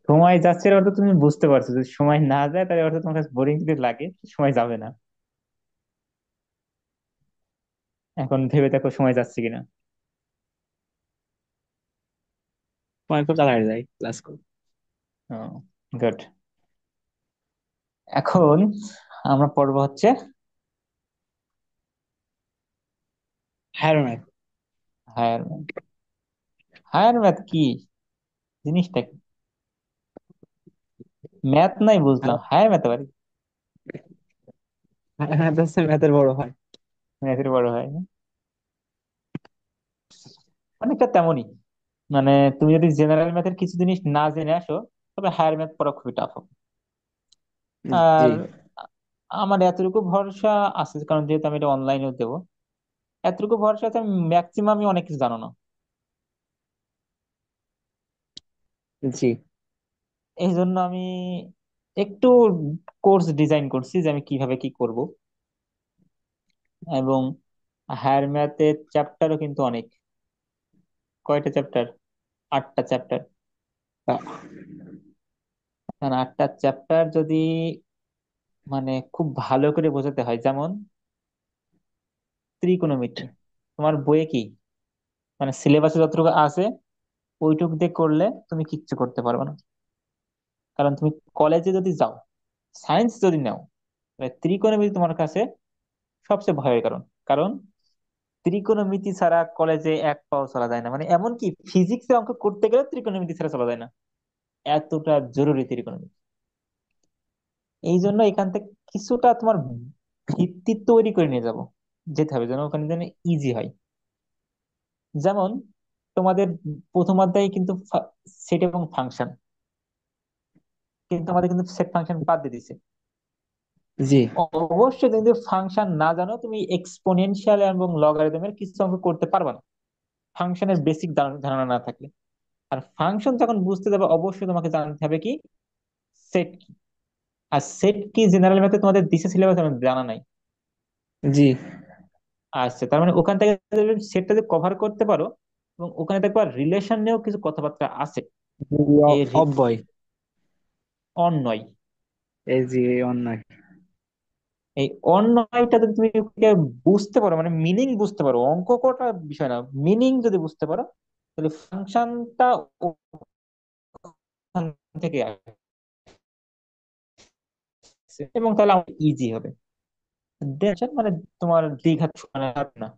সময় যাচ্ছে এর অর্থ তুমি বুঝতে পারছো, যদি সময় না যায় তাহলে অর্থ তোমার কাছে বোরিং যদি লাগে, সময় যাবে না। এখন ভেবে দেখো সময় যাচ্ছে কিনা। সময় খুব তাড়াতাড়ি যায় ক্লাস করে। গুড। এখন আমরা পড়বো হচ্ছে higher math. Higher math. Higher math কি জিনিসটা? ম্যাথ নাই বুঝলাম, হায়ার ম্যাথ আবার হায়ার ম্যাথ হচ্ছে ম্যাথের বড় হয়। ম্যাথের বড় হয় না? অনেকটা তেমনই। মানে তুমি যদি জেনারেল ম্যাথের কিছু জিনিস না জেনে আসো, তবে হায়ার ম্যাথ পড়া খুবই টাফ হবে। জি আর আমার এতটুকু ভরসা আছে, কারণ যেহেতু আমি এটা অনলাইনেও দেবো, এতটুকু ভরসা আছে ম্যাক্সিমামই অনেক কিছু জানো না। জি এই জন্য আমি একটু কোর্স ডিজাইন করছি যে আমি কিভাবে কি করব। এবং হায়ার ম্যাথের চ্যাপ্টারও কিন্তু অনেক। কয়টা চ্যাপ্টার? 8টা চ্যাপ্টার। কারণ 8টা চ্যাপ্টার যদি মানে খুব ভালো করে বোঝাতে হয়, যেমন ত্রিকোণমিতি, তোমার বইয়ে কি মানে সিলেবাসে যতটুকু আছে ওইটুকু দিয়ে করলে তুমি কিচ্ছু করতে পারবে না। কারণ তুমি কলেজে যদি যাও, সায়েন্স যদি নাও, তাহলে ত্রিকোণমিতি তোমার কাছে সবচেয়ে ভয়ের কারণ। কারণ ত্রিকোণমিতি ছাড়া কলেজে এক পাও চলা যায় না, মানে এমনকি ফিজিক্সের অঙ্ক করতে গেলে ত্রিকোণমিতি ছাড়া চলা যায় না, এতটা জরুরি ত্রিকোণমিতি। এই জন্য এখান থেকে কিছুটা তোমার ভিত্তি তৈরি করে নিয়ে যাব, যেতে হবে যেন ওখানে যেন ইজি হয়। যেমন তোমাদের প্রথম অধ্যায়ে কিন্তু সেট এবং ফাংশন, কিন্তু আমাদের কিন্তু সেট ফাংশন বাদ দিয়ে দিছে। জি অবশ্যই তুমি যদি ফাংশন না জানো, তুমি এক্সপোনেনশিয়াল এবং লগারিদমের কিছু অঙ্ক করতে পারবে না, ফাংশনের বেসিক ধারণা না থাকলে। আর ফাংশন যখন বুঝতে যাবে, অবশ্যই তোমাকে জানতে হবে কি সেট কি। আর সেট কি জেনারেল ম্যাথে তোমাদের দিছে সিলেবাস জানা নাই। জি আচ্ছা, তার মানে ওখান থেকে সেটটা যদি কভার করতে পারো, এবং ওখানে দেখবা রিলেশন নিয়েও কিছু কথাবার্তা আছে। এই অব্যয়। অন্যয়, এই জি এই অন্যায়। এই অন্যয়টা যদি তুমি বুঝতে পারো, মানে মিনিং বুঝতে পারো, অঙ্ক কটা বিষয় না, মিনিং যদি বুঝতে পারো, তাহলে ফাংশনটা ওখান থেকে আসছে, এবং তাহলে আমার ইজি হবে। মানে তোমার দ্বিঘাত মানে না,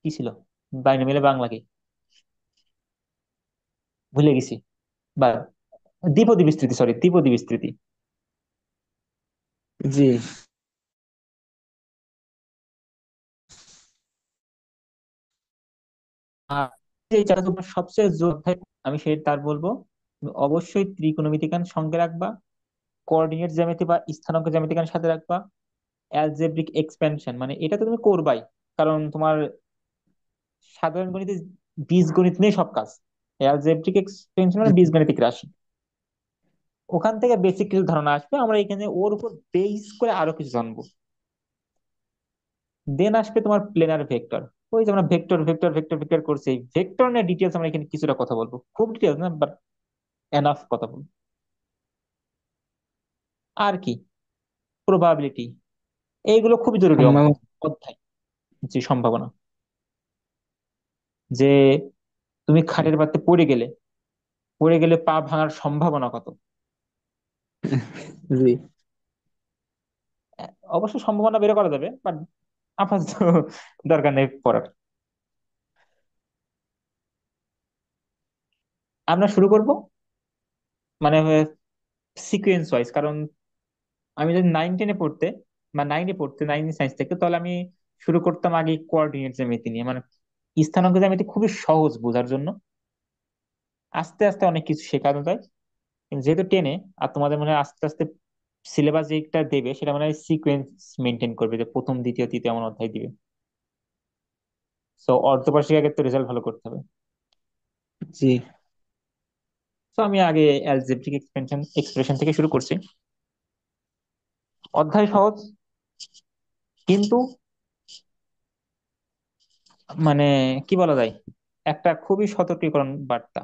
কি ছিল বাইরে মিলে বাংলা কি ভুলে গেছি, বা দ্বিপদী বিস্তৃতি, সরি দ্বিপদী বিস্তৃতি। জি আর এই চারটা তোমার সবচেয়ে জোর থাকে, আমি সেই তার বলবো তুমি অবশ্যই ত্রিকোণমিতিকান সঙ্গে রাখবা, কোঅর্ডিনেট জ্যামিতি বা স্থানাঙ্ক জ্যামিতিকান সাথে রাখবা, অ্যালজেব্রিক এক্সপেনশন মানে এটা তো তুমি করবাই, কারণ তোমার সাধারণ গণিতে বীজগণিত নেই সব কাজ। অ্যালজেব্রিক এক্সপেনশন মানে বীজগাণিতিক রাশি, ওখান থেকে বেসিক কিছু ধারণা আসবে, আমরা এখানে ওর উপর বেস করে আরো কিছু জানবো। দেন আসবে তোমার প্লেনার ভেক্টর। ওই যে আমরা ভেক্টর ভেক্টর ভেক্টর ভেক্টর করছি, ভেক্টর নিয়ে ডিটেলস আমরা এখানে কিছুটা কথা বলবো, খুব ডিটেলস না বাট এনাফ কথা বলবো। আর কি, প্রবাবিলিটি, এইগুলো খুবই জরুরি অঙ্ক সম্ভাবনা। অধ্যায়। যে সম্ভাবনা, যে তুমি খাটের পাত্রে পড়ে গেলে, পড়ে গেলে পা ভাঙার সম্ভাবনা কত। জি অবশ্য সম্ভাবনা বের করা যাবে, বাট আপাতত দরকার নেই পড়ার। আমরা শুরু করব মানে সিকুয়েন্স ওয়াইজ, কারণ আমি যদি 9-10-এ পড়তে বা 9-এ পড়তে, 9 সায়েন্স থেকে, তাহলে আমি শুরু করতাম আগে কোঅর্ডিনেট জ্যামিতি নিয়ে, মানে স্থানাঙ্ক জ্যামিতি খুবই সহজ বোঝার জন্য, আস্তে আস্তে অনেক কিছু শেখানো যায়। কিন্তু যেহেতু 10-এ, আর তোমাদের মনে হয় আস্তে আস্তে সিলেবাস যেটা দেবে সেটা মানে সিকোয়েন্স মেনটেন করবে, যে প্রথম দ্বিতীয় তৃতীয় এমন অধ্যায় দিবে। তো অর্ধবার্ষিক আগে তো রেজাল্ট ভালো করতে হবে। জি তো আমি আগে অ্যালজেব্রিক এক্সপেনশন এক্সপ্রেশন থেকে শুরু করছি। অধ্যায় সহজ, কিন্তু মানে কি বলা যায়, একটা খুবই সতর্কীকরণ বার্তা।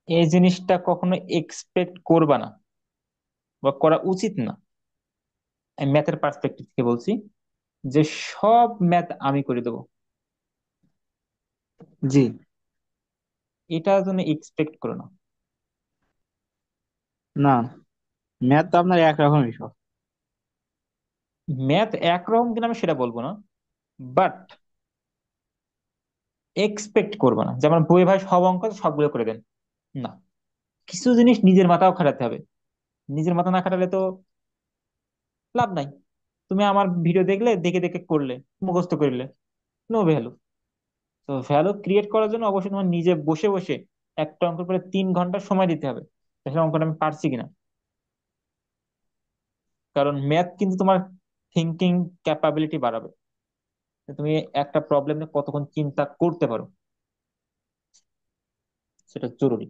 এই জিনিসটা কখনো এক্সপেক্ট করবা না বা করা উচিত না। আমি ম্যাথের পার্সপেক্টিভ থেকে বলছি যে সব ম্যাথ আমি করে দেবো, জি। এটা জন্য এক্সপেক্ট করো না। না, ম্যাথ তো আপনার একরকমই সব। ম্যাথ একরকম কিনা আমি সেটা বলবো না, বাট এক্সপেক্ট করবো না যেমন বইয়ে ভাই সব অঙ্ক সবগুলো করে দেন। না, কিছু জিনিস নিজের মাথাও খাটাতে হবে। নিজের মাথা না খাটালে তো লাভ নাই। তুমি আমার ভিডিও দেখলে, দেখে দেখে করলে, মুখস্থ করলে, নো ভ্যালু। তো ভ্যালু ক্রিয়েট করার জন্য অবশ্যই তোমার নিজে বসে বসে একটা অঙ্কের পরে 3 ঘন্টা সময় দিতে হবে, দেখো অঙ্কটা আমি পারছি কিনা। কারণ ম্যাথ কিন্তু তোমার থিঙ্কিং ক্যাপাবিলিটি বাড়াবে, যে তুমি একটা প্রবলেম নিয়ে কতক্ষণ চিন্তা করতে পারো, সেটা জরুরি।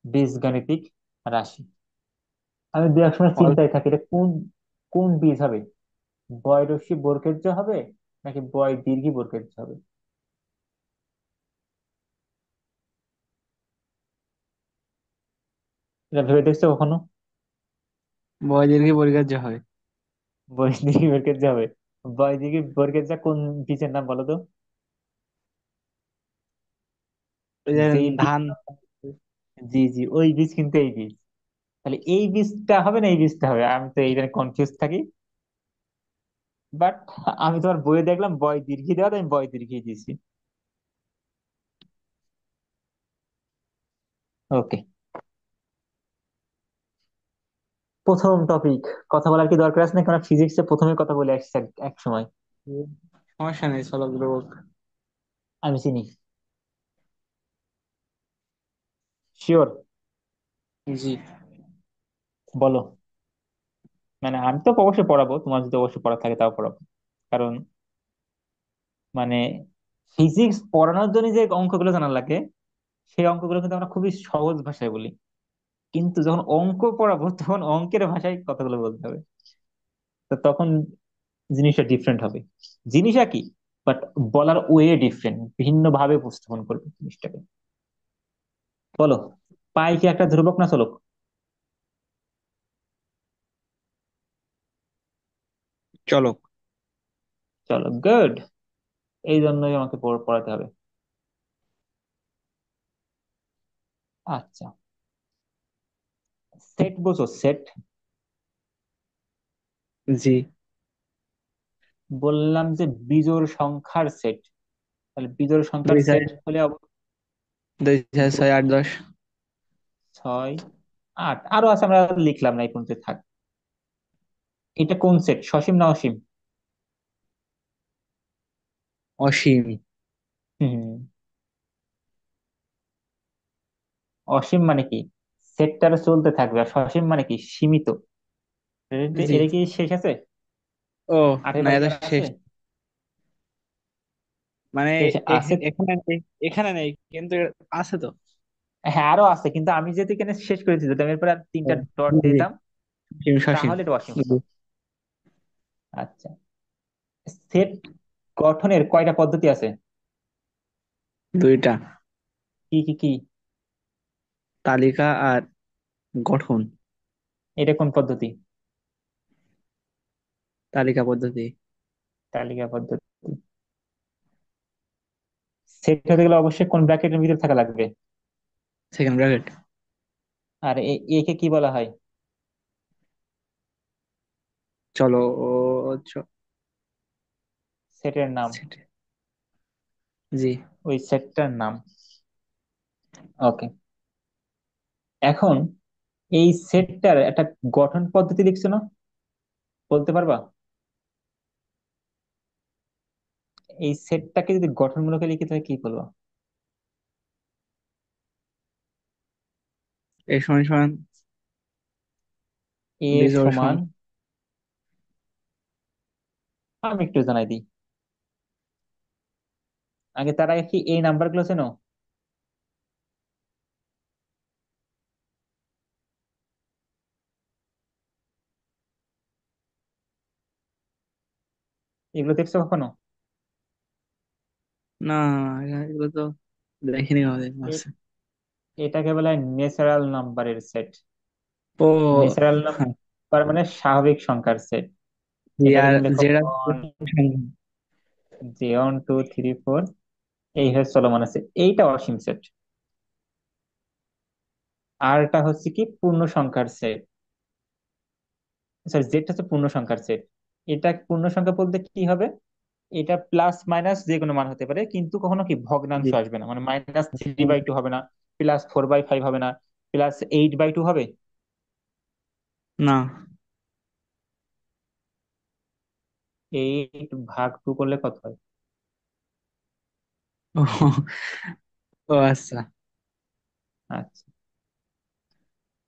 বীজগাণিতিক রাশি, আমি দু এক সময় অল- চিন্তায় থাকি এটা কোন কোন বীজ হবে, বয় রশ্মি বর্গের হবে নাকি বয় দীর্ঘি বর্গের হবে। এটা ভেবে দেখছো কখনো? বয় দীর্ঘে পরিকার্য হয়। বয় দীর্ঘি বর্গের হবে। বয় দীর্ঘি বর্গের কোন বীজের নাম বলো তো? ওই যে যেই বীজ, ধান। জি জি, ওই বীজ কিন্তু এই বীজ। তাহলে এই বীজটা হবে না এই বীজটা হবে, আমি তো এইখানে কনফিউজ থাকি। বাট আমি তোমার বইয়ে দেখলাম বয় দীর্ঘি দেওয়া, তাই আমি বয় দীর্ঘি দিয়েছি। ওকে, প্রথম টপিক, কথা বলার কি দরকার আছে না, কারণ ফিজিক্সে প্রথমে কথা বলে আসছে এক এক সময়। সমস্যা নেই, চলো দ্রুত। আমি চিনি, শিওর। জি। বলো। মানে আমি তো অবশ্যই পড়াবো, তোমার যদি অবশ্যই পড়া থাকে তাও পড়াবো। কারণ মানে ফিজিক্স পড়ানোর জন্য যে অঙ্কগুলো জানা লাগে, সেই অঙ্কগুলো কিন্তু আমরা খুবই সহজ ভাষায় বলি, কিন্তু যখন অঙ্ক পড়াবো তখন অঙ্কের ভাষায় কথাগুলো বলতে হবে। তো তখন জিনিসটা ডিফারেন্ট হবে। জিনিস একই, বাট বলার ওয়ে ডিফারেন্ট, ভিন্ন ভাবে উপস্থাপন করবে জিনিসটাকে। বলো, পাই কি একটা ধ্রুবক না চলক? চলো। চলো, গুড। এই জন্যই আমাকে পড়াতে হবে। আচ্ছা, সেট বোঝো, সেট? জি। বললাম যে বিজোড় সংখ্যার সেট। তাহলে বিজোড় সংখ্যার দুই চার, সেট হলে 2 4 6 8 10। ছয়, আট, আরো আছে, আমরা লিখলাম না এই পর্যন্ত, থাক। এটা কোন সেট, সসীম না অসীম? অসীম। হম, অসীম মানে কি সেটটারে চলতে থাকবে, আর সসীম মানে কি সীমিত। জি। এটা কি শেষ আছে? ও, আটের না পরে এটা আর আছে? শেষ। মানে শেষ আছে। এখানে নেই, এখানে নেই কিন্তু আছে তো। হ্যাঁ আরো আছে, কিন্তু আমি যেহেতু এখানে শেষ করেছি, যদি আমি এরপরে আর ও, 3টা ডট জি জি। দিতাম সসীম সসীম। তাহলে এটা অসীম জি। হতো। আচ্ছা, সেট গঠনের কয়টা পদ্ধতি আছে? দুইটা। কি কি কি? তালিকা আর গঠন। এটা কোন পদ্ধতি? তালিকা পদ্ধতি। তালিকা পদ্ধতি। সেট হতে গেলে অবশ্যই কোন ব্র্যাকেটের ভিতরে থাকা লাগবে? Second bracket. আর একে কি বলা হয়? চলো। ও, সেটের নাম। জি। ওই সেটটার নাম। ওকে, এখন এই সেটটার একটা গঠন পদ্ধতি লিখছো না, বলতে পারবা? এই সেটটাকে যদি গঠনমূলকে লিখিত হয় কি বলবো? এ সমান সমান এ বিজোড় সমান, সংখ্যা। আমি একটু জানাই দিই আগে, তার আগে কি এই নাম্বার গুলো চেনো? এগুলো দেখছো কখনো? না, এগুলো তো দেখিনি কোনোদিন এ- মারছে। এটাকে বলা হয় ন্যাচারাল নাম্বারের সেট। ও ন্যাচারাল নাম্বার মানে স্বাভাবিক সংখ্যার সেট। জি, এটা আর তুমি লেখো যেটা অন, যে 1 2 3 4, এই হচ্ছে চলমান আছে, এইটা অসীম সেট। আরটা হচ্ছে কি পূর্ণ সংখ্যার সেট। সরি, যেটা হচ্ছে পূর্ণ সংখ্যার সেট। এটা পূর্ণ সংখ্যা বলতে কি হবে, এটা প্লাস মাইনাস যে কোনো মান হতে পারে, কিন্তু কখনো কি ভগ্নাংশ জি, আসবে না, মানে -3/2 হবে না, +4/5 হবে না, +8/2 হবে। না। 8/2 করলে কত হয়? ও, ও আচ্ছা। আচ্ছা,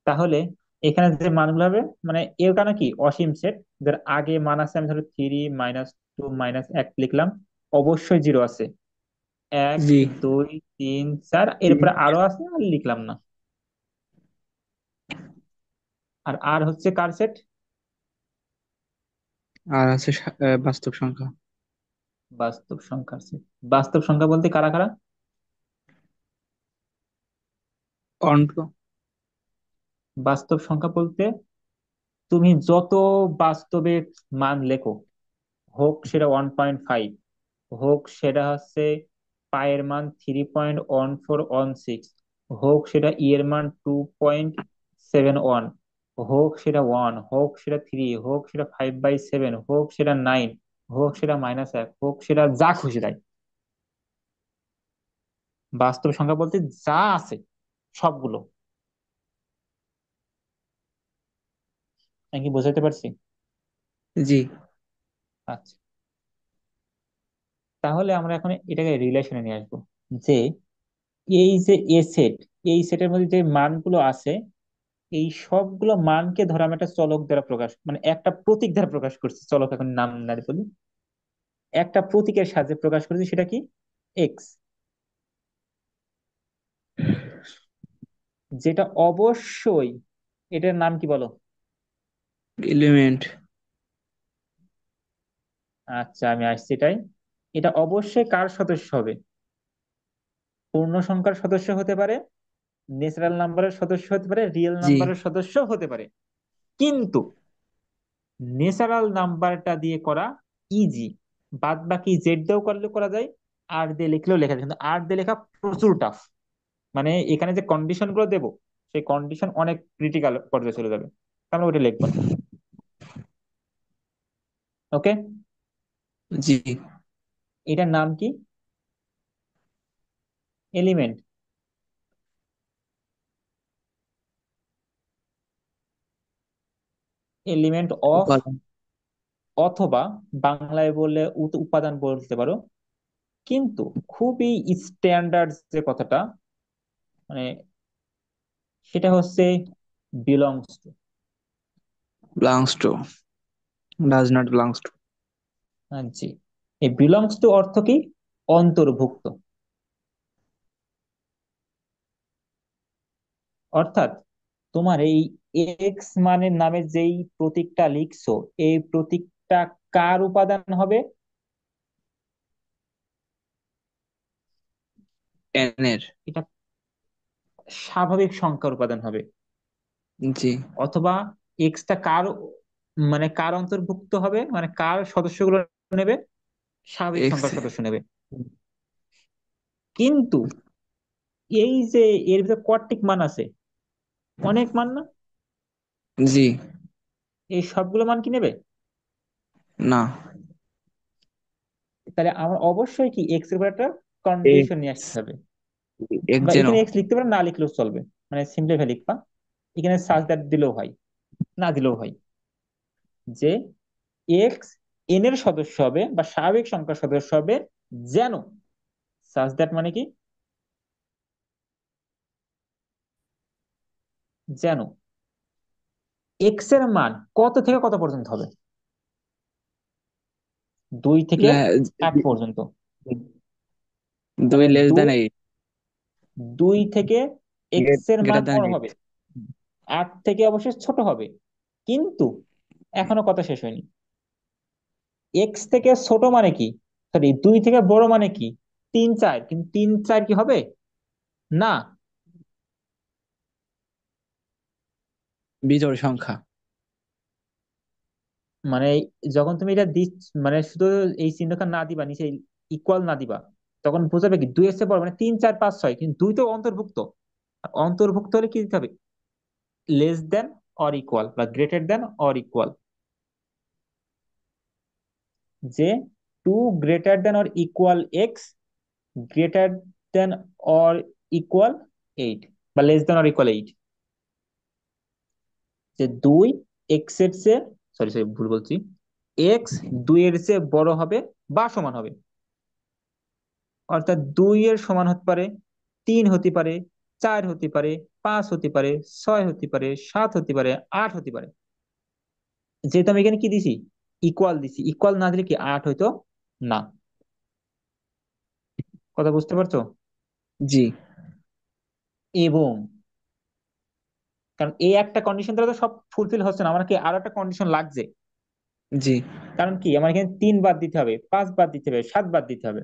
তাহলে এখানে যে মানগুলো হবে, মানে এর কারণে কি অসীম সেট। যার আগে মান আছে, আমি ধরো 3 -2 -1 লিখলাম, অবশ্যই জিরো আছে। এক, জি, 2 3 4, জি। এরপরে আরো আছে আর লিখলাম না। আর আর হচ্ছে কার সেট? আর আছে বাস্তব সংখ্যা। বাস্তব সংখ্যার সেট। বাস্তব সংখ্যা বলতে কারা কারা? অন্ক। বাস্তব সংখ্যা বলতে তুমি যত বাস্তবে মান লেখো, হোক সেটা 1.5, হোক সেটা হচ্ছে পায়ের মান 3.1416, হোক সেটা এর মান 2.71, হোক সেটা 1, হোক সেটা 3, হোক সেটা 5/7, হোক সেটা 9, হোক সেটা -1, হোক সেটা যা খুশি তাই। বাস্তব সংখ্যা বলতে যা আছে সবগুলো। আমি কি বোঝাতে পারছি? জি। আচ্ছা, তাহলে আমরা এখন এটাকে রিলেশনে নিয়ে আসবো, যে এই যে এ সেট, এই সেটের মধ্যে যে মানগুলো আছে, এই সবগুলো মানকে ধরো আমি একটা চলক দ্বারা প্রকাশ, মানে একটা প্রতীক দ্বারা প্রকাশ করছি, চলক এখন নাম না বলি, একটা প্রতীকের সাহায্যে প্রকাশ করছি, সেটা কি? এক্স। যেটা অবশ্যই, এটার নাম কি বলো? এলিমেন্ট। আচ্ছা, আমি আসছি এটাই। এটা অবশ্যই কার সদস্য হবে? পূর্ণ সংখ্যার সদস্য হতে পারে, ন্যাচারাল নাম্বারের সদস্য হতে পারে, রিয়েল জি। নাম্বারের সদস্য হতে পারে। কিন্তু ন্যাচারাল নাম্বারটা দিয়ে করা ইজি, বাদ বাকি জেড দিয়েও করলে করা যায়, আর দিয়ে লিখলেও লেখা যায়, কিন্তু আর দিয়ে লেখা প্রচুর টাফ। মানে এখানে যে কন্ডিশন গুলো দেবো, সেই কন্ডিশন অনেক ক্রিটিক্যাল পর্যায়ে চলে যাবে, আমরা ওটা লিখবো না। ওকে, জি। এটার নাম কি? এলিমেন্ট। এলিমেন্ট অফ, উপাদান। অথবা বাংলায় বললে উপাদান বলতে পারো। কিন্তু খুবই স্ট্যান্ডার্ড যে কথাটা, মানে সেটা হচ্ছে belongs to. Belongs to, does not belongs to. জি, এই বিলংস টু অর্থ কি? অন্তর্ভুক্ত। অর্থাৎ তোমার এই এক্স মানের নামে যেই প্রতীকটা লিখছো, এই প্রতীকটা কার উপাদান হবে? এন এর। এটা স্বাভাবিক সংখ্যার উপাদান হবে। জি। অথবা এক্সটা কার, মানে কার অন্তর্ভুক্ত হবে, মানে কার সদস্যগুলো নেবে? স্বাভাবিক এক্স। সংখ্যার সদস্য নেবে। কিন্তু এই যে এর ভিতরে কর্টিক মান আছে, অনেক মান না, জি। এই সবগুলো মান কি নেবে? না। তাহলে আমার অবশ্যই কি এক্স এর উপর একটা কন্ডিশন নিয়ে এক্স। আসতে হবে। এক্স বা যেন। এখানে এক্স লিখতে পারো, না লিখলেও চলবে, মানে সিম্পলিফাই লিখবা। এখানে সাজ দ্যাট দিলেও হয়, না দিলেও হয়, যে এক্স এন এর সদস্য হবে বা স্বাভাবিক সংখ্যার সদস্য হবে, যেন, সাজ দ্যাট মানে কি, যেন এক্স এর মান কত থেকে কত পর্যন্ত হবে? 2 থেকে 8 পর্যন্ত। দুই মানে লেস দেন দুই, এইট। 2 থেকে এক্স এর মান গ্রেটার দেন বড় এইট। হবে, 8 থেকে অবশ্যই ছোট হবে। কিন্তু এখনো কথা শেষ হয়নি। এক্স থেকে ছোট মানে কি, সরি 2 থেকে বড় মানে কি? 3 4, কিন্তু 3 4 কি হবে? না, বিজোড় সংখ্যা। মানে যখন তুমি এটা দিচ্ছ, মানে শুধু এই চিহ্নটা না দিবা, নিচে ইকুয়াল না দিবা, তখন বোঝাবে কি দুই এর চেয়ে বড়, মানে 3 4 5 6, কিন্তু দুই তো অন্তর্ভুক্ত। আর অন্তর্ভুক্ত হলে কি দিতে হবে? লেস দেন অর ইকুয়াল বা গ্রেটার দেন অর ইকুয়াল। যে টু greater than or equal x, greater than or equal 8, বা লেস দেন অর ইকুয়াল 8। যে দুই এক্স এর চেয়ে, সরি সরি ভুল বলছি, এক্স 2 এর চেয়ে বড় হবে বা সমান হবে। অর্থাৎ 2 এর সমান হতে পারে, 3 হতে পারে, 4 হতে পারে, 5 হতে পারে, 6 হতে পারে, 7 হতে পারে, 8 হতে পারে। যেহেতু আমি এখানে কি দিছি, ইকুয়াল দিছি, ইকুয়াল না দিলে কি 8 হইতো না। কথা বুঝতে পারছো? জি। এবং কারণ এই একটা কন্ডিশন দ্বারা তো সব ফুলফিল হচ্ছে না, আমার কি আরো একটা কন্ডিশন লাগছে। জি। কারণ কি আমার এখানে 3 বাদ দিতে হবে, 5 বাদ দিতে হবে, 7 বাদ দিতে হবে।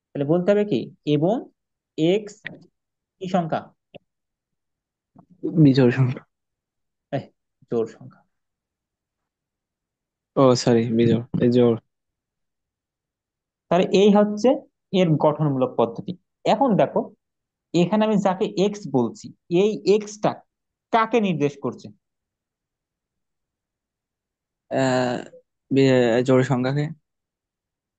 তাহলে বলতে হবে কি, এবং এক্স কি সংখ্যা? বিজোড় সংখ্যা। এহ, জোড় সংখ্যা। ও সরি, বিজোড়, এই জোড়। তাহলে এই হচ্ছে এর গঠনমূলক পদ্ধতি। এখন দেখো, এখানে আমি যাকে এক্স বলছি, এই এক্সটা কাকে নির্দেশ করছে? আহ জোড় সংখ্যাকে।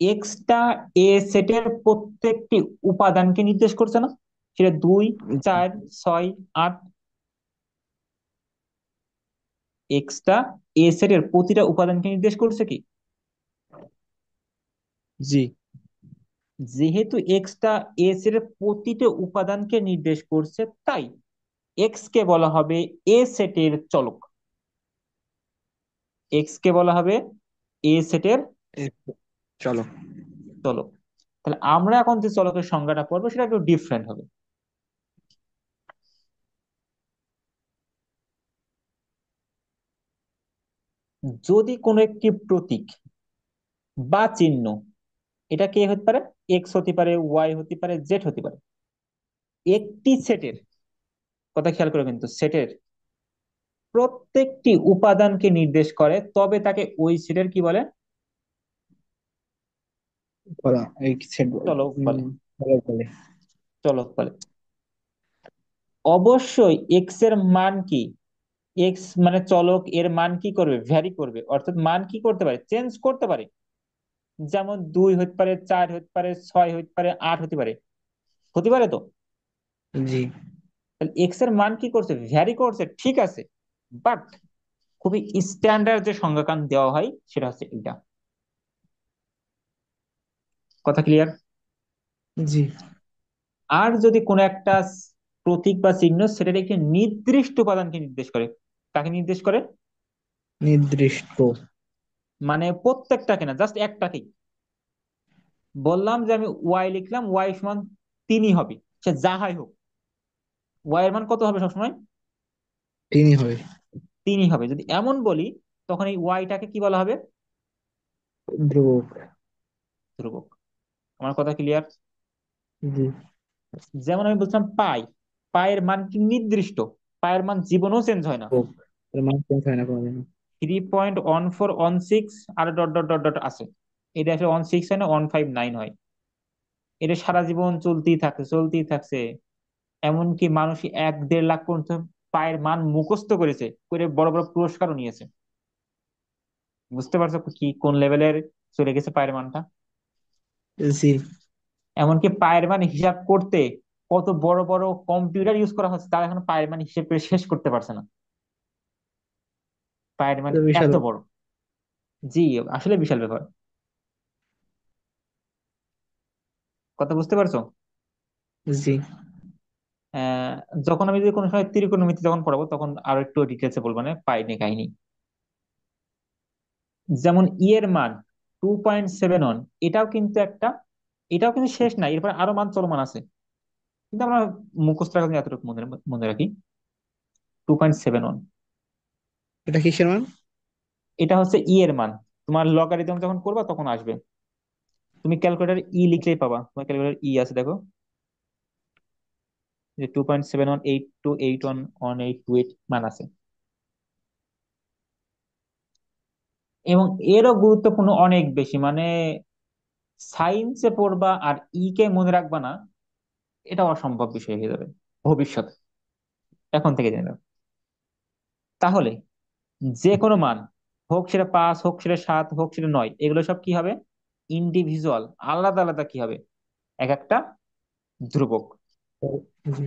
এক্সটা এ সেটের প্রত্যেকটি উপাদানকে নির্দেশ করছে না? সেটা 2, 4, 6, 8। এক্সটা এ সেটের প্রতিটা উপাদানকে নির্দেশ করছে কি? জি। যেহেতু এক্সটা এ সেটের প্রতিটা উপাদানকে নির্দেশ করছে, তাই এক্স কে বলা হবে এ সেটের চলক। এক্স কে বলা হবে এ সেটের এ- চলো। চলক। তাহলে আমরা এখন যে চলকের সংজ্ঞাটা পড়বো সেটা একটু ডিফারেন্ট হবে। যদি কোনো একটি প্রতীক বা চিহ্ন, এটা কে হতে পারে, এক্স হতে পারে, ওয়াই হতে পারে, জেড হতে পারে, একটি সেটের, কথা খেয়াল করে, কিন্তু সেটের প্রত্যেকটি উপাদানকে নির্দেশ করে, তবে তাকে ওই সেটের কি বলে? বলো, এই সেট বলো। চলক বলে। বলো বলে। চলক বলে। অবশ্যই এক্স এর মান কি, এক্স মানে চলক, এর মান কি করবে, ভ্যারি করবে, অর্থাৎ মান কি করতে পারে, চেঞ্জ করতে পারে। যেমন 2 হতে পারে, 4 হতে পারে, 6 হতে পারে, 8 হতে পারে, হতে পারে তো। জি। তাহলে এক্স এর মান কি করছে, ভ্যারি করছে, ঠিক আছে। বাট খুবই স্ট্যান্ডার্ড যে সংজ্ঞাকান দেওয়া হয় সেটা হচ্ছে এটা। কথা ক্লিয়ার? জি। আর যদি কোনো একটা প্রতীক বা চিহ্ন সেটার একটি নির্দিষ্ট উপাদানকে নির্দেশ করে, কাকে নির্দেশ করে? নির্দিষ্ট। মানে প্রত্যেকটাকে না, জাস্ট একটাকেই। বললাম যে আমি ওয়াই লিখলাম, ওয়াই সমান 3 হবে, সে যা হয় হোক, ওয়াই এর মান কত হবে সবসময়? তিনি হয়। 3 হবে। যদি এমন বলি, তখন এই ওয়াইটাকে কি বলা হবে? ধ্রুবক। ধ্রুবক। আমার কথা ক্লিয়ার? জি। যেমন আমি বলছিলাম পাই, পায়ের মান কি নির্দিষ্ট? পায়ের মান জীবনেও চেঞ্জ হয় না। ধ্রুবক, এর মান চেঞ্জ হয় না কোনোদিন। 3.1416 আর ডট ডট ডট ডট আছে। এটা আসলে 16 হয় না, 159 হয়। এটা সারা জীবন চলতেই থাকছে, চলতেই থাকছে। এমনকি মানুষ 1 দেড় লাখ পর্যন্ত পায়ের মান মুখস্থ করেছে, করে বড় বড় পুরস্কারও নিয়েছে। বুঝতে পারছো কি কোন লেভেলের চলে গেছে পায়ের মানটা? জি। এমনকি পায়ের মান হিসাব করতে কত বড় বড় কম্পিউটার ইউজ করা হচ্ছে, তারা এখন পায়ের মান হিসেব করে শেষ করতে পারছে না। পায়ের মান এটা বিশাল। এত বড়। জি, আসলে বিশাল ব্যাপার। কথা বুঝতে পারছো? জি। আহ যখন আমি যদি কোনো সময় ত্রিকোণমিতি যখন পড়াবো, তখন আরো একটু ডিটেলসে বলবো না পাই নিয়ে কাহিনী। যেমন ই এর মান 2.71, এটাও কিন্তু একটা, এটাও কিন্তু শেষ নাই, এরপর আরো মান চলমান আছে। কিন্তু আমরা মুখস্থ রাখার জন্য এতটুকু মনে মনে রাখি, 2.71। এটা কিসের মান? এটা হচ্ছে ই এর মান। তোমার লগারিদম যখন করবা তখন আসবে। তুমি ক্যালকুলেটার ই লিখলেই পাবা, তোমার ক্যালকুলেটার ই আছে দেখো। যে 2.7182811828 মান আছে। এবং এরও গুরুত্বপূর্ণ অনেক বেশি, মানে সায়েন্সে পড়বা আর কে মনে রাখবা না, এটা অসম্ভব বিষয় হয়ে যাবে ভবিষ্যতে। এখন থেকে জেনে নাও। তাহলে যে কোনো মান, হোক সেটা 5, হোক সেটা 7, হোক সেটা 9, এগুলো সব কি হবে? ইন্ডিভিজুয়াল, আলাদা আলাদা কি হবে? এক একটা ধ্রুবক। জি।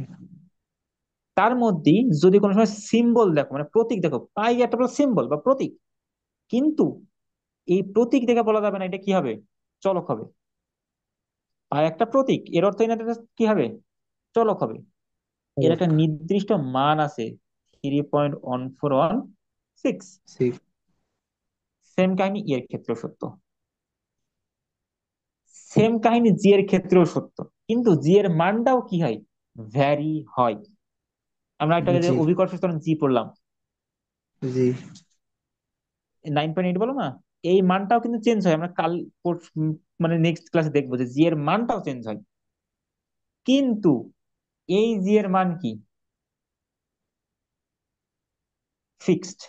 তার মধ্যেই যদি কোনো সময় সিম্বল দেখো, মানে প্রতীক দেখো, পাই একটা সিম্বল বা প্রতীক, কিন্তু এই প্রতীক দেখে বলা যাবে না এটা কি হবে, চলক হবে। পাই একটা প্রতীক, এর অর্থ এই না এটা কি হবে, চলক হবে। এর চলক। একটা নির্দিষ্ট মান আছে, 3.1416। সিক্স। সেম কাহিনী এর ক্ষেত্রেও সত্য, সেম কাহিনী জি এর ক্ষেত্রেও সত্য। কিন্তু জি এর মানটাও কি হয়, ভ্যারি হয়। আমরা একটা যে জি। অভিকর্ষ ত্বরণ জি পড়লাম, জি। 9.8 বলো না, এই মানটাও কিন্তু চেঞ্জ হয়। আমরা কাল মানে নেক্সট ক্লাসে দেখবো যে জি এর মানটাও চেঞ্জ হয়। কিন্তু এই জি এর মান কি, ফিক্সড।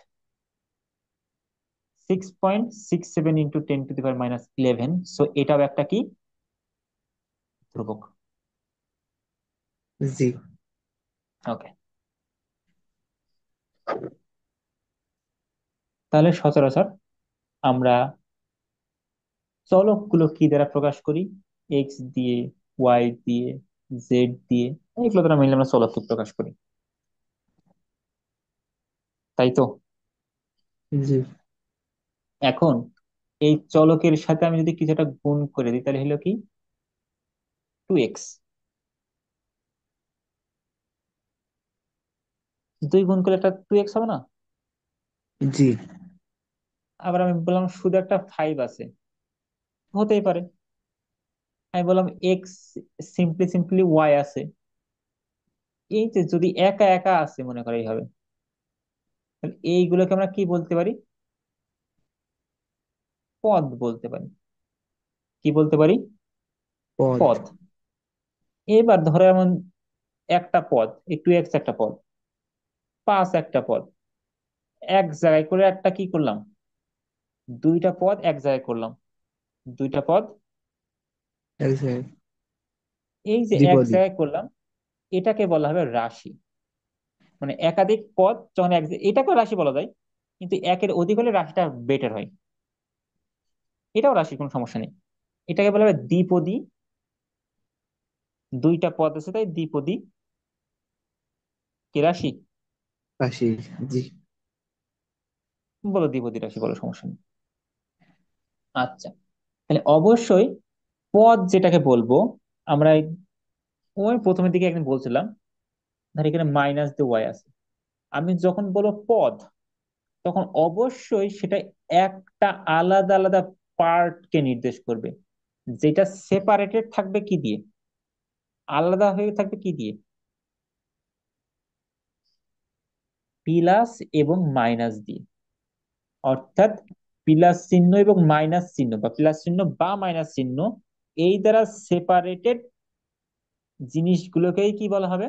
6.67 × 10⁻11, সো এটাও একটা কি, ধ্রুবক। জি। ওকে। তাহলে সচরাচর আমরা চলক গুলো কি দ্বারা প্রকাশ করি? এক্স দিয়ে, ওয়াই দিয়ে, জেড দিয়ে, এগুলো দ্বারা মিলে আমরা চলককে প্রকাশ করি, তাই তো? জি। এখন এই চলকের সাথে আমি যদি কিছু একটা গুণ করে দিই, তাহলে হলো কি, 2x। 2 গুণ করলে একটা 2x হবে না? জি। আবার আমি বললাম শুধু একটা 5 আছে, হতেই পারে। আমি বললাম এক্স, সিম্পলি সিম্পলি ওয়াই আছে। এই যে যদি একা একা আছে মনে করে এইভাবে, তাহলে এইগুলোকে আমরা কি বলতে পারি, পদ বলতে পারি। কি বলতে পারি? পদ। পদ। এবার ধরো এমন একটা পদ, একটু এক্স একটা পদ, 5 একটা পদ, এক জায়গায় করে একটা কি করলাম, দুইটা পদ এক জায়গায় করলাম, দুইটা পদ। এক জায়গায়। এই যে এক দ্বিপদী। জায়গায় করলাম, এটাকে বলা হবে রাশি। মানে একাধিক পদ যখন এটাকেও রাশি বলা যায়, কিন্তু একের অধিক হলে রাশিটা বেটার হয়। এটাও রাশি, কোনো সমস্যা নেই। এটাকে বলা হবে দ্বিপদী। দুইটা পদ আছে তাই দ্বিপদী কি রাশি। রাশি। জি। বলো দ্বিপদী রাশি বলো, সমস্যা নেই। আচ্ছা, তাহলে অবশ্যই পদ যেটাকে বলবো আমরা, ওই প্রথমের দিকে একদিন বলছিলাম, ধর এখানে মাইনাস দিয়ে ওয়াই আছে, আমি যখন বলবো পদ, তখন অবশ্যই সেটা একটা আলাদা আলাদা পার্টকে নির্দেশ করবে, যেটা সেপারেটেড থাকবে কি দিয়ে, আলাদা হয়ে থাকবে কি দিয়ে, প্লাস এবং মাইনাস দিয়ে। অর্থাৎ প্লাস চিহ্ন এবং মাইনাস চিহ্ন, বা প্লাস চিহ্ন বা মাইনাস চিহ্ন, এই দ্বারা সেপারেটেড জিনিসগুলোকেই কি বলা হবে,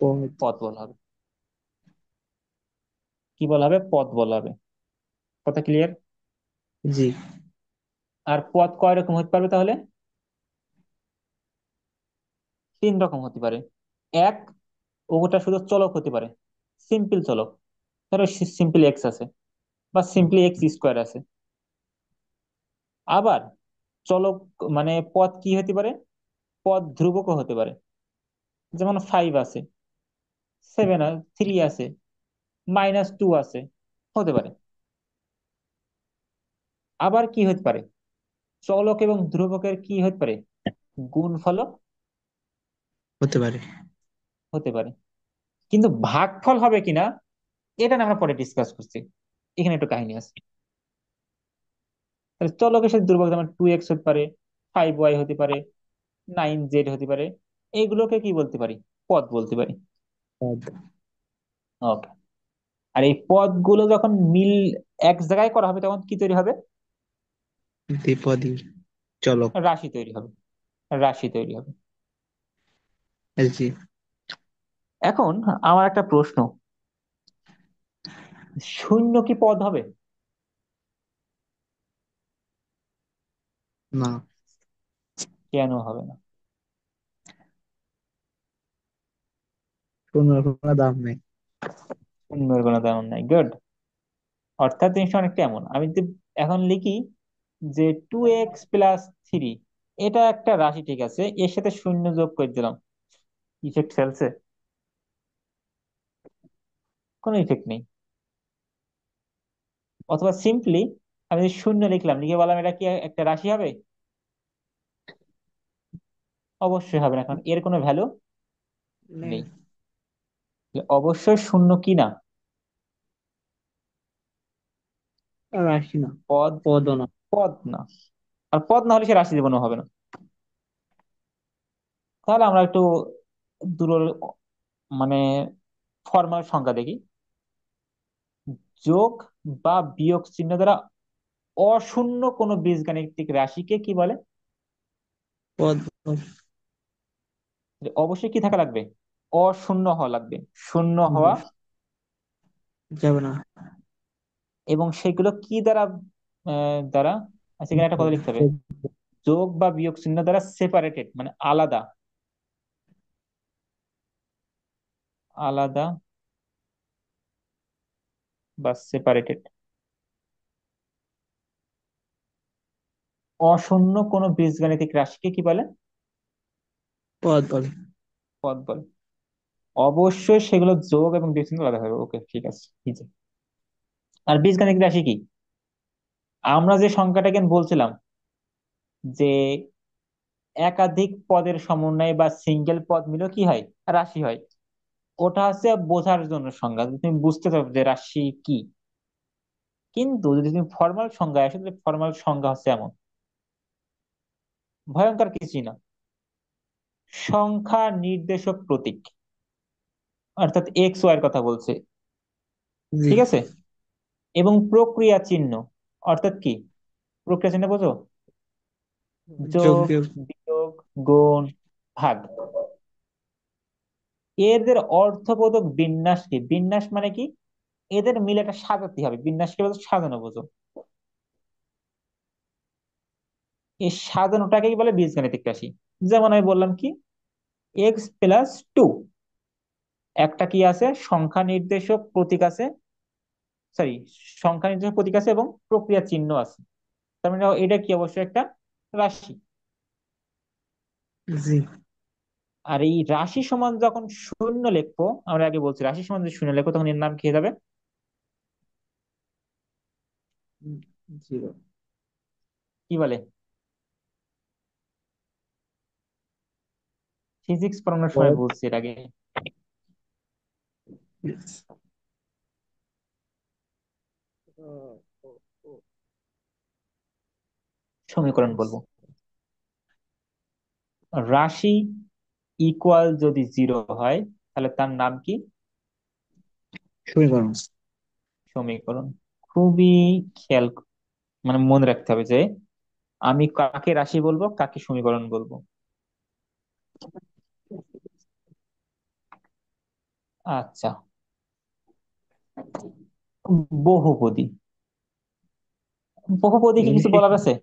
পদ। পদ বলা হবে। কি বলা হবে, পদ বলা হবে। কথা ক্লিয়ার? জি। আর পদ কয় রকম হতে পারবে তাহলে? 3 রকম হতে পারে। এক, ওটা শুধু চলক হতে পারে, সিম্পল চলক, ধরো সিম্পল এক্স আছে বা সিম্পলি এক্স স্কোয়ার আছে। আবার চলক মানে পদ কি হতে পারে, পদ ধ্রুবকও হতে পারে, যেমন 5 আছে, 3 আছে, -2 আছে, হতে পারে। আবার কি হতে পারে, চলক এবং ধ্রুবকের কি হতে পারে, গুণফলক হতে পারে। হতে পারে। কিন্তু ভাগফল হবে কিনা, এটা না আমরা পরে ডিসকাস করছি, এখানে একটু কাহিনী আছে। তাহলে চলকের সাথে ধ্রুবক যেমন 2x হতে পারে, 5y হতে পারে, 9z হতে পারে, এইগুলোকে কি বলতে পারি, পদ বলতে পারি। পদ। ওকে। আর এই পদগুলো যখন মিল এক জায়গায় করা হবে, তখন কি তৈরি হবে, দ্বিপদী চলক। রাশি তৈরি হবে। রাশি তৈরি হবে। জি। এখন আমার একটা প্রশ্ন, শূন্য কি পদ হবে? না। কেন হবে না? শূন্যের কোনো দাম নেই। শূন্যের কোনো দাম নাই, গুড। অর্থাৎ জিনিসটা অনেকটা এমন, আমি যদি এখন লিখি যে 2x+3, এটা একটা রাশি ঠিক আছে, এর সাথে শূন্য যোগ করে দিলাম, ইফেক্ট ফেলছে? কোনো ইফেক্ট নেই। অথবা সিম্পলি আমি যদি শূন্য লিখলাম, লিখে বললাম এটা কি একটা রাশি হবে? অবশ্যই হবে না, কারণ এর কোনো ভ্যালু নেই। নেই। অবশ্যই শূন্য কি না? রাশি না। পদ। পদও না। পদ না। আর পদ না হলে সে রাশি জীবনও হবে না। তাহলে আমরা একটু দূর, মানে ফর্মাল সংখ্যা দেখি। যোগ বা বিয়োগ চিহ্ন দ্বারা অশূন্য কোনো বীজগাণিতিক রাশিকে কি বলে? পদ। যে অবশ্যই কি থাকা লাগবে? অশূন্য হওয়া লাগবে। শূন্য হওয়া। জি, যাবে না। এবং সেগুলো কি দ্বারা, দ্বারা, সেখানে একটা কথা লিখতে হবে, যোগ বা বিয়োগ চিহ্ন দ্বারা সেপারেটেড, মানে আলাদা। আলাদা বা সেপারেটেড। অশূন্য কোনো বীজগাণিতিক রাশিকে কি বলে? পদ বলে। পদ বলে। অবশ্যই সেগুলো যোগ এবং বিয়োগ চিহ্ন আলাদা হবে। ওকে, ঠিক আছে, ইজি। আর বীজগাণিতিক রাশি কি? আমরা যে সংখ্যাটাকে বলছিলাম যে একাধিক পদের সমন্বয় বা সিঙ্গেল পদ মিলেও কি হয়, রাশি হয়, ওটা হচ্ছে বোঝার জন্য সংজ্ঞা, যদি তুমি বুঝতে পারবে যে রাশি কি। কিন্তু যদি তুমি ফর্মাল সংজ্ঞায় আসো, তাহলে ফর্মাল সংজ্ঞা হচ্ছে এমন, ভয়ঙ্কর কিছুই না, সংখ্যা নির্দেশক প্রতীক, অর্থাৎ এক্স ওয়াই এর কথা বলছে, জি। ঠিক আছে, এবং প্রক্রিয়া চিহ্ন, অর্থাৎ কি, প্রক্রিয়া চিহ্ন বোঝো? যোগ যোগ, বিয়োগ। বিয়োগ, গুণ, ভাগ। এদের অর্থবোধক বিন্যাস কি? বিন্যাস মানে কি, এদের মিলে একটা সাজাতে হবে, বিন্যাসকে বলতে সাজানো বোঝো। এই সাজানোটাকেই বলে বীজগাণিতিক রাশি। যেমন আমি বললাম কি, x+2, একটা কি আছে, সংখ্যা নির্দেশক প্রতীক আছে, সরি, সংখ্যা নির্দেশক প্রতীক আছে এবং প্রক্রিয়া চিহ্ন আছে। তার মানে এটা কি, অবশ্যই একটা রাশি। জি। আর এই রাশি সমান যখন শূন্য লিখবো, আমরা আগে বলছি রাশি সমান যদি শূন্য লিখবো, তখন এর নাম কি হয়ে যাবে? জিরো। কি বলে? ফিজিক্স পড়ানোর সময় পদ। বলছি এর আগে। সমীকরণ বলবো। রাশি ইকুয়াল যদি জিরো হয়, তাহলে তার নাম কি? সমীকরণ। সমীকরণ। খুবই খেয়াল, মানে মনে রাখতে হবে যে আমি কাকে রাশি বলবো, কাকে সমীকরণ বলবো। আচ্ছা, বহুপদী। বহুপদী কি কিছু ইংলিশে। বলার আছে?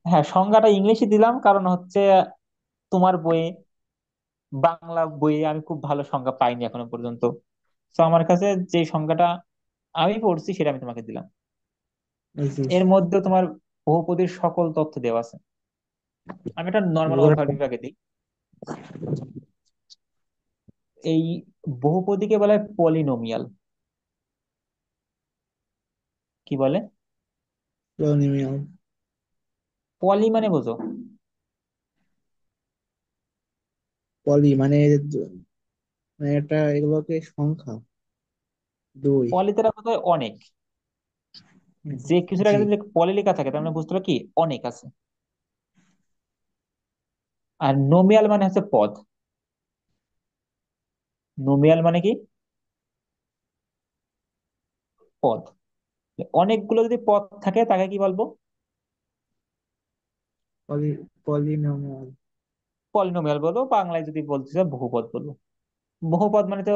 হ্যাঁ, সংজ্ঞাটা ইংলিশে দিলাম, কারণ হচ্ছে তোমার বইয়ে, বাংলা বইয়ে আমি খুব ভালো সংজ্ঞা পাইনি এখনো পর্যন্ত। তো আমার কাছে যে সংজ্ঞাটা আমি পড়ছি সেটা আমি তোমাকে দিলাম। জি। এর মধ্যে তোমার বহুপদীর সকল তথ্য দেওয়া আছে। আমি একটা নর্মাল এগুলো ওভারভিউ আগে দিই। এই বহুপদীকে বলা হয় পলিনোমিয়াল। কি বলে? পলিনোমিয়াল। পলি মানে বোঝো? পলি মানে মানে এটা এগুলোকে সংখ্যা। দুই। পলি দ্বারা বোঝায় অনেক। যে কিছুর জি। আগে যদি পলি লেখা থাকে, তার মানে বুঝতে হবে কি, অনেক আছে। আর নোমিয়াল মানে হচ্ছে পদ। নোমিয়াল মানে কি, পদ। অনেকগুলো যদি পদ থাকে তাকে কি বলবো? পলি পলিনোমিয়াল। পলিনোমিয়াল বলো, বাংলায় যদি বলতে চাও বহুপদ বলো। বহুপদ মানে তো,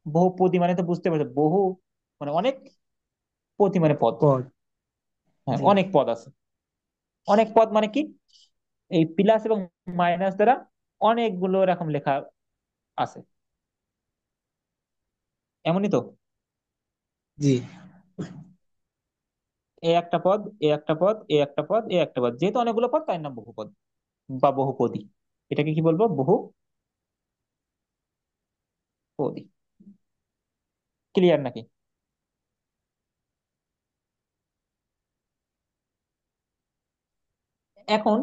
বহুপদী মানে তো বুঝতে পারছো, বহু মানে অনেক, পতি মানে পদ। পদ। হ্যাঁ, জি। অনেক পদ আছে। অনেক পদ মানে কি, এই প্লাস এবং মাইনাস দ্বারা অনেকগুলো এরকম লেখা আছে, এমনই তো। জি। এ একটা পদ, এ একটা পদ, এ একটা পদ, এ একটা পদ, যেহেতু অনেকগুলো পদ তাই নাম বহুপদ বা বহুপদী। এটাকে কি বলবো, বহুপদী। ক্লিয়ার নাকি? এখন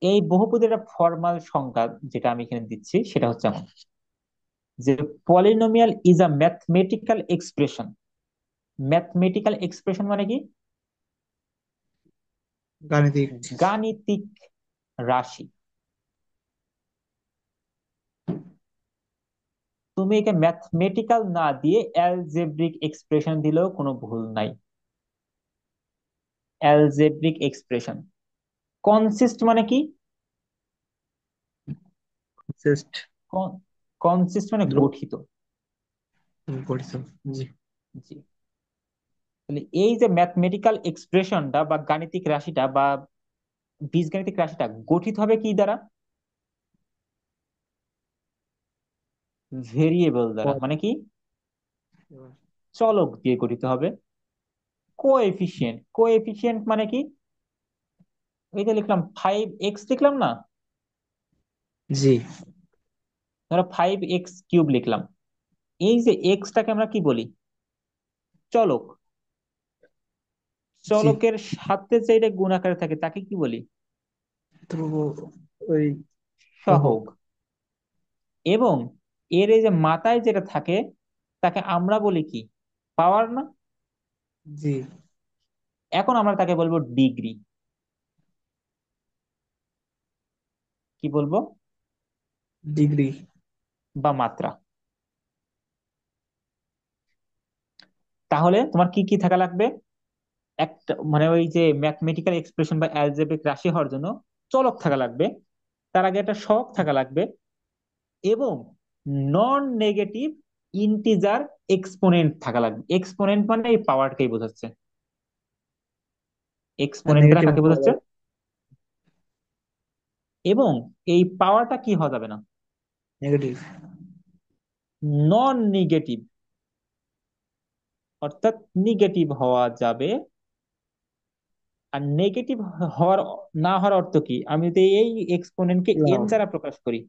এই বহুপদীর একটা ফর্মাল সংজ্ঞা যেটা আমি এখানে দিচ্ছি সেটা হচ্ছে এমন, যে polynomial is a mathematical expression. Mathematical expression মানে কি, গাণিতিক। গাণিতিক রাশি। তুমি একে ম্যাথমেটিক্যাল না দিয়ে অ্যালজেব্রিক এক্সপ্রেশন দিলেও কোনো ভুল নাই। Algebraic expression. কনসিস্ট মানে কি, জাস্ট কনসিস্ট মানে গঠিত। গঠিত। জি। জি। তাহলে এই যে ম্যাথমেটিক্যাল এক্সপ্রেশনটা বা গাণিতিক রাশিটা বা বীজগাণিতিক রাশিটা গঠিত হবে কি দ্বারা, ভেরিয়েবল দ্বারা। পদ। মানে কি, এবার চলক দিয়ে গঠিত হবে। কোএফিসিয়েন্ট, কোএফিসিয়েন্ট মানে কি, এই যে লিখলাম 5x লিখলাম না, জি। ধরো 5x³ লিখলাম, এই যে এক্সটাকে আমরা কি বলি, চলক। জি। চলকের সাথে যে এটা গুণ আকারে থাকে তাকে কি বলি, তো ওই সহগ। সহগ। এবং এর এই যে মাথায় যেটা থাকে তাকে আমরা বলি কি, পাওয়ার না। জি। এখন আমরা তাকে বলবো ডিগ্রি। কি বলবো, ডিগ্রি। বা মাত্রা। তাহলে তোমার কি কি থাকা লাগবে, একটা মানে ওই যে ম্যাথমেটিক্যাল এক্সপ্রেশন বা অ্যালজেব্রিক রাশি হওয়ার জন্য চলক থাকা লাগবে, তার আগে একটা সহগ থাকা লাগবে, এবং নন নেগেটিভ ইন্টিজার এক্সপোনেন্ট থাকা লাগবে। এক্সপোনেন্ট মানে এই পাওয়ারকেই বোঝাচ্ছে। এক্সপোনেন্টরা নেগেটিভ কাকে বোঝাচ্ছে, হওয়ার। এবং এই পাওয়ারটা কি হওয়া যাবে না, নেগেটিভ। নন নেগেটিভ, অর্থাৎ নেগেটিভ হওয়া যাবে। আর নেগেটিভ হওয়ার, না হওয়ার অর্থ কি, আমি যদি এই এক্সপোনেন্টকে এন লাভ। দ্বারা প্রকাশ করি,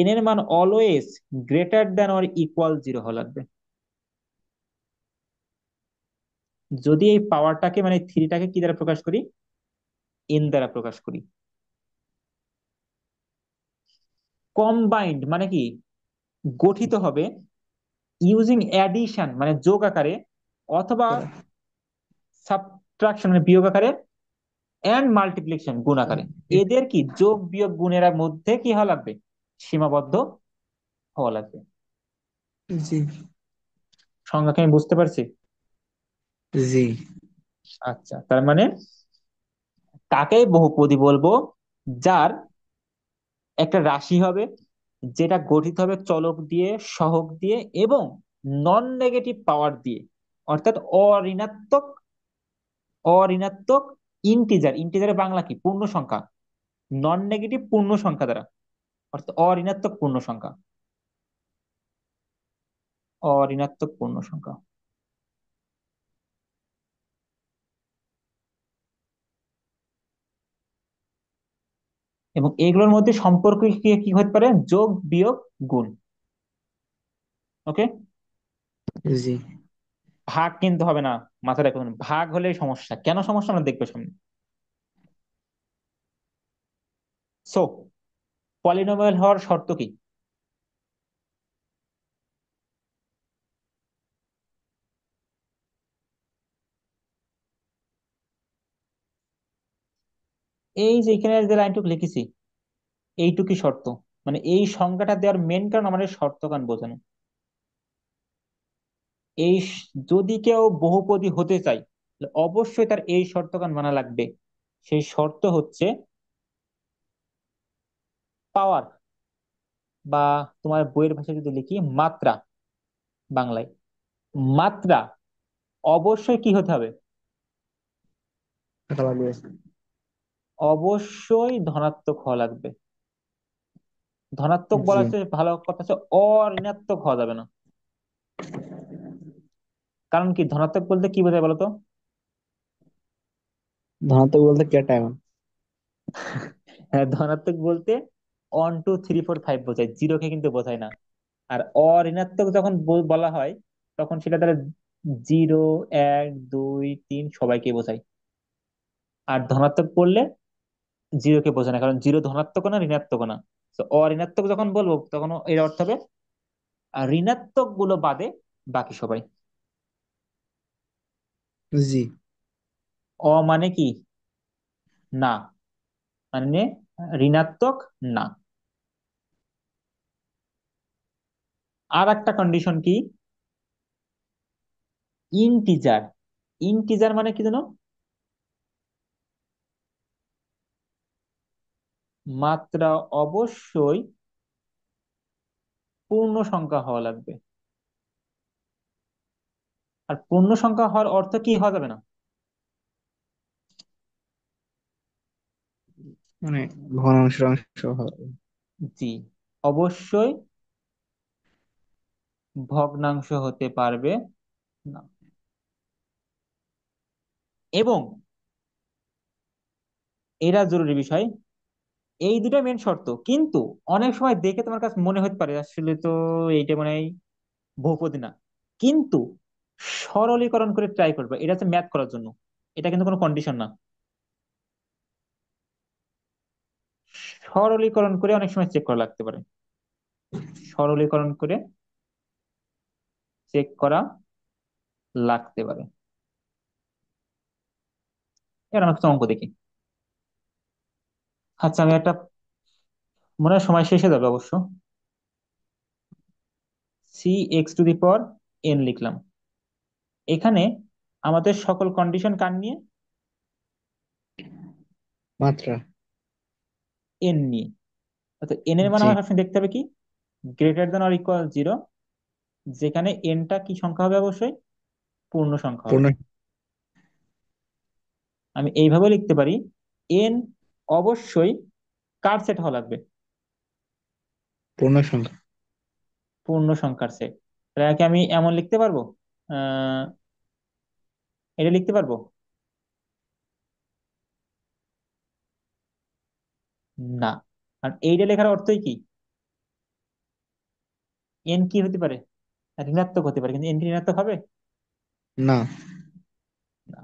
এন এর মান always greater than or equal 0 হওয়া লাগবে। যদি এই পাওয়ারটাকে মানে থ্রিটাকে কি দ্বারা প্রকাশ করি, এন দ্বারা প্রকাশ করি। কম্বাইন্ড মানে কি, গঠিত হবে ইউজিং অ্যাডিশন মানে যোগ আকারে, অথবা সাবট্রাকশন মানে বিয়োগ আকারে, এন্ড মাল্টিপ্লিকেশন গুণ আকারে। এদের কি যোগ বিয়োগ গুণের মধ্যে কি হওয়া লাগবে, সীমাবদ্ধ হওয়া লাগবে। জি। সংজ্ঞাকে আমি বুঝতে পারছি? জি। আচ্ছা, তার মানে কাকেই বহুপদী বলবো, যার একটা রাশি হবে যেটা গঠিত হবে চলক দিয়ে, সহগ দিয়ে, এবং নন নেগেটিভ পাওয়ার দিয়ে, অর্থাৎ অঋণাত্মক, অঋণাত্মক ইন্টিজার। ইন্টিজারের বাংলা কি, পূর্ণ সংখ্যা। নন নেগেটিভ পূর্ণ সংখ্যা দ্বারা, অর্থাৎ অঋণাত্মক পূর্ণ সংখ্যা, অঋণাত্মক পূর্ণ সংখ্যা। এবং এগুলোর মধ্যে সম্পর্ক কি কি হতে পারে, যোগ বিয়োগ গুণ। ওকে। জি। ভাগ কিন্তু হবে না, মাথায় রাখবেন, ভাগ হলে সমস্যা। কেন সমস্যা আমরা দেখবো সামনে। সো পলিনোমিয়াল হওয়ার শর্ত কি, এই যে এখানে যে লাইনটুকু লিখেছি, এইটুকুই শর্ত। মানে এই সংখ্যাটা দেওয়ার মেন কারণ আমাদের শর্তকান বোঝানো। এই যদি কেউ বহুপদী হতে চায়, অবশ্যই তার এই শর্তকান মানা লাগবে। সেই শর্ত হচ্ছে পাওয়ার, বা তোমার বইয়ের ভাষায় যদি লিখি মাত্রা, বাংলায় মাত্রা অবশ্যই কি হতে হবে? থাকা লাগবে। অবশ্যই ধনাত্মক হওয়া লাগবে। ধনাত্মক জি। বলার চেয়ে ভালো কথা হচ্ছে অঋণাত্মক হওয়া যাবে না। কারণ কি, ধনাত্মক বলতে কি বোঝায় বলতো? ধনাত্মক বলতে কে টাইম? হ্যাঁ, ধনাত্মক বলতে 1 2 3 4 5 বোঝায়, জিরোকে কিন্তু বোঝায় না। আর অঋণাত্মক যখন বলা হয়, তখন সেটা দ্বারা 0 1 2 3 সবাইকে বোঝায়। আর ধনাত্মক বললে জিরোকে বোঝায় না, কারণ জিরো ধনাত্মক না ঋণাত্মক না। তো অঋণাত্মক যখন বলবো তখন এর অর্থ হবে আর ঋণাত্মক গুলো বাদে বাকি সবাই। জি। অ মানে কি? না, মানে ঋণাত্মক না। আর একটা কন্ডিশন কি, ইন্টিজার। ইন্টিজার মানে কি জানো? মাত্রা অবশ্যই পূর্ণ সংখ্যা হওয়া লাগবে। আর পূর্ণ সংখ্যা হওয়ার অর্থ কি হওয়া যাবে না? মানে ভগ্নাংশ অংশ হবে। জি, অবশ্যই ভগ্নাংশ হতে পারবে না। এবং এরা জরুরি বিষয়, এই দুটা মেন শর্ত। কিন্তু অনেক সময় দেখে তোমার কাছে মনে হতে পারে আসলে তো এইটা মানে বহুপদী না, কিন্তু সরলীকরণ করে ট্রাই করবে, এটা হচ্ছে ম্যাথ করার জন্য। এটা কিন্তু কোনো কন্ডিশন না। সরলীকরণ করে অনেক সময় চেক করা লাগতে পারে। সরলীকরণ করে চেক করা লাগতে পারে। এর অনেক অঙ্ক দেখি। আচ্ছা, আমি একটা, মনে হয় সময় শেষ হয়ে যাবে অবশ্য। c(x⁴n) লিখলাম। এখানে আমাদের সকল কন্ডিশন কার নিয়ে? মাত্রা। n নিয়ে। অর্থাৎ n এর মান জি। আমার সবসময় দেখতে হবে কি, >= 0, যেখানে nটা কি সংখ্যা হবে? অবশ্যই পূর্ণ সংখ্যা হবে। পূর্ণ। আমি এইভাবে লিখতে পারি, n অবশ্যই কার সেট হওয়া লাগবে? পূর্ণ সংখ্যা। পূর্ণ সংখ্যার সেট। তাহলে কি আমি এমন লিখতে পারবো? আহ এটা লিখতে পারবো? না। আর এইটা লেখার অর্থই কি, n কি হতে পারে? ঋণাত্মক হতে পারে, কিন্তু n কি ঋণাত্মক হবে? না। না।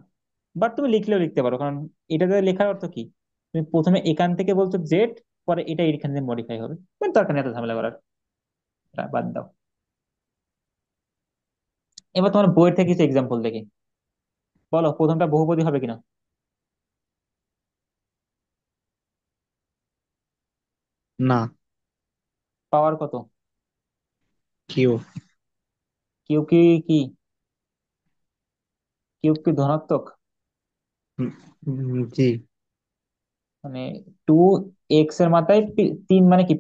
বাট তুমি লিখলেও লিখতে পারো, কারণ এটাতে লেখার অর্থ কি, তুমি প্রথমে এখান থেকে বলছো জেড, পরে এটা এখান থেকে মডিফাই হবে, মানে দরকার নেই এত ঝামেলা করার। বাদ দাও। এবার তোমার বইয়ের থেকে কিছু এক্সাম্পল দেখি। বলো প্রথমটা বহুপদী হবে কিনা। না। পাওয়ার কত? কিউ। কিউব কি কিউব কি ধনাত্মক? জি। মানে 2x এর মাথায় 3 মানে কি,